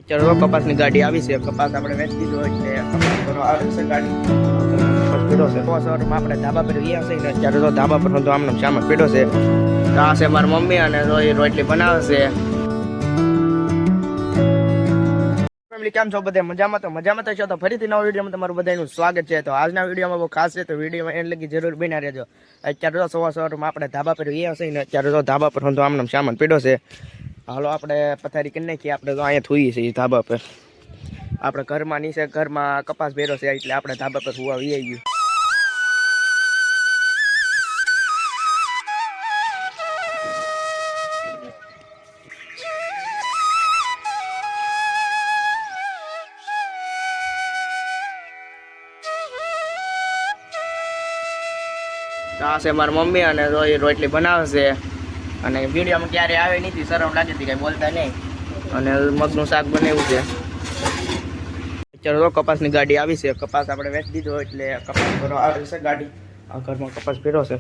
ચલો કપાસની ગાડી આવી છે. કપાસ આપણે વેચી દીધો એટલે કપાસ ભરો આવે છે ગાડી. કપાસ પીડો છે. સવારમાં આપણે ધાબા પર ગયા છે ને અત્યારે તો ધાબા પર તો આમને સામાન પીડો છે. તો આ છે મારી મમ્મી અને એ રોટલી બનાવે છે. ફેમિલી કેમ છો બધા મજામાં? તો મજામાં છો તો ફરીથી નવા વિડીયોમાં તમારું બધાનું સ્વાગત છે. તો આજના વિડીયોમાં બહુ ખાસ છે તો વિડીયોમાં એને લગી જરૂર બન્યા રહેજો. અત્યારે તો સવારમાં આપણે ધાબા પર ગયા છે ને અત્યારે તો ધાબા પર તો આમને સામાન પીડો છે. હાલો આપણે પથારી કરી નાખીએ. આપણે તો અહીંયા થઈએ છીએ ધાબા પર. આપણે ઘરમાં નીચે ઘરમાં કપાસ ભેરો છે એટલે આપણે ધાબા પર હુવા વી આવી ગયું. આ છે મારી મમ્મી અને એ રોટલી બનાવે છે. અને વિડીયોમાં ક્યારે આવે નથી, શરમ લાગે છે કંઈ બોલતા નહીં. અને મગનું શાક બનાવ્યું છે. અત્યારે તો કપાસની ગાડી આવી છે. કપાસ આપણે વેચી દીધો એટલે કપાસ ભરો આવે છે ગાડી. આ ઘરમાં કપાસ ભેરો છે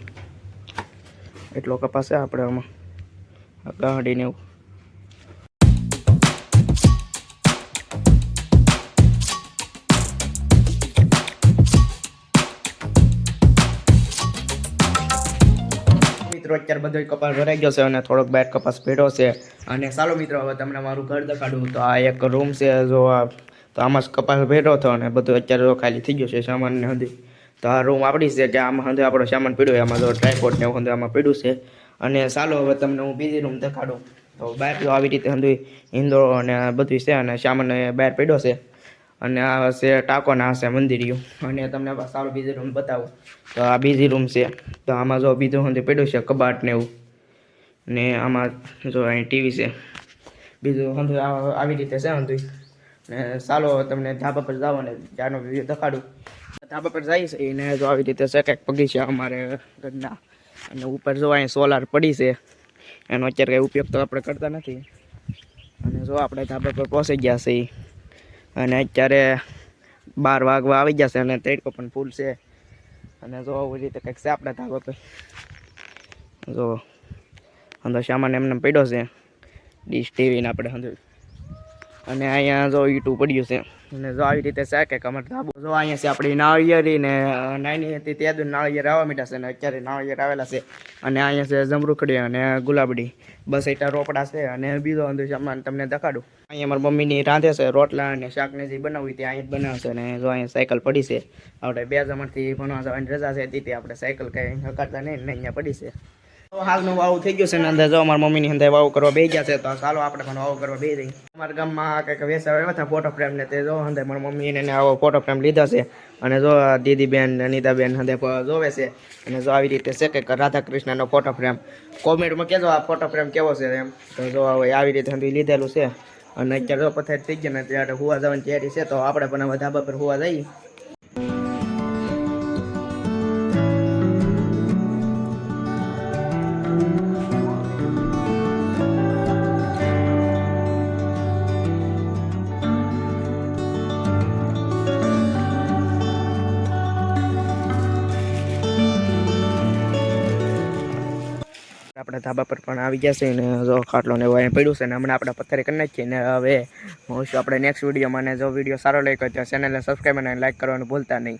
એટલો કપાસ છે આપણે આમાં ગાડીને એવું. મિત્રો અત્યારે બધો કપાસ ભરાઈ ગયો છે અને થોડોક બહાર કપાસ ભેડો છે. અને ચાલો મિત્રો હવે તમને મારું ઘર દેખાડું. તો આ એક રૂમ છે. જો આ તો આમાં કપાસ ભેડો હતો અને બધું અત્યારે ખાલી થઈ ગયો છે સામાન ને હંધી. તો આ રૂમ આપણી છે કે આમાં હંધે આપણો સામાન પીડ્યો, એમાં તો ટ્રાયપોડ ને હંધે આમાં પીડ્યું છે. અને ચાલો હવે તમને હું બીજી રૂમ દેખાડું. તો બહાર તો આવી રીતે હંધી ઈંદોળો અને બધું છે અને સામાન બહાર પીડ્યો છે. અને આ છે ટાંકો ને આ છે મંદિરિયું. અને તમને સારું બીજી રૂમ બતાવું. તો આ બીજી રૂમ છે. તો આમાં જો બીજું હંધે પડ્યું છે કબાટ ને એવું. ને આમાં જો અહીં ટીવી છે. બીજું હંધું આવી રીતે છે હંધું. ને ચાલો તમને ધાબા પર જાવ ને ત્યાંનો વિડીયો દેખાડું. ધાબા પર જાય છે એને જો આવી રીતે છે કંઈક પગી છે અમારે ઘરના. અને ઉપર જો અહીં સોલાર પડી છે. એનો અત્યારે કંઈ ઉપયોગ તો આપણે કરતા નથી. અને જો આપણે ધાબા પર પહોંચી ગયા છે. અને અત્યારે 12 વાગવા આવી જશે અને તડકો પણ ફૂલ છે. અને જો આવી રીતે કંઈક છે આપણા ધાબા પર. જો અંદર સામાન એમને પડ્યો છે. ડીશ ટીવીને આપણે અંદર. અને અહીંયા જો ઈટું પડ્યું છે. અને જો આવી રીતે છે કે અમારે ધાબો જો અહીંયા છે આપણી નાળિયેરી ને નાની હતી ત્યાં નાળિયેર આવવા માંડ્યા છે. અને અત્યારે નાળિયેર આવેલા છે. અને અહીંયા છે જમરૂખડી અને ગુલાબડી. બસ એટલા રોપડા છે. અને બીજો અંદર સામાન તમને દેખાડું. અહીંયા મારી મમ્મીની રાંધે છે રોટલા અને શાકને જે બનાવવી ત્યાં અહીંયા જ બનાવશે. અને જો અહીંયા સાયકલ પડી છે. આપણે 2 જમણથી ભણવા જવાની રજા છે તેથી આપણે સાયકલ કંઈ હકાતા નહીં ને અહીંયા પડી છે. તો હાલનું વાવ થઈ ગયું છે ને અંદર જો અમારા મમ્મીની અંદર વાવ કરવા બે ગયા છે. તો ચાલો આપણે પણ વાવ કરવા બે જઈએ. અમારા ગામમાં કંઈક વેચાવા આવ્યા હતા ફોટો ફ્રેમ ને તે જો અંદર મારી મમ્મીને આવો ફોટો ફ્રેમ લીધા છે. અને જો દીદીબેન અનિતાબેન અંદર જોવે છે. અને જો આવી રીતે છે કે રાધા કૃષ્ણનો ફોટો ફ્રેમ. કોમેન્ટમાં કહેજો આ ફોટો ફ્રેમ કેવો છે એમ. તો જો આવી રીતે લીધેલું છે. અને અત્યારે જો પથારી થઈ ગયા ને ત્યારે હુવા જવાની તૈયારી છે. તો આપણે પણ હવે ધાબા પર હુવા જઈએ. આપણે ધાબા પર પણ આવી ગયા છે ને જો ખાટલો ને એવું અહીંયા પડ્યું છે. ને હમણાં આપણે પથ્થરે કરી નાખીએ ને હવે મળશું આપણે નેક્સ્ટ વિડીયોમાં. અને જો વિડીયો સારો લાગ્યો તો ચેનલને સબસ્ક્રાઈબ અને લાઈક કરવાનું ભૂલતા નહીં.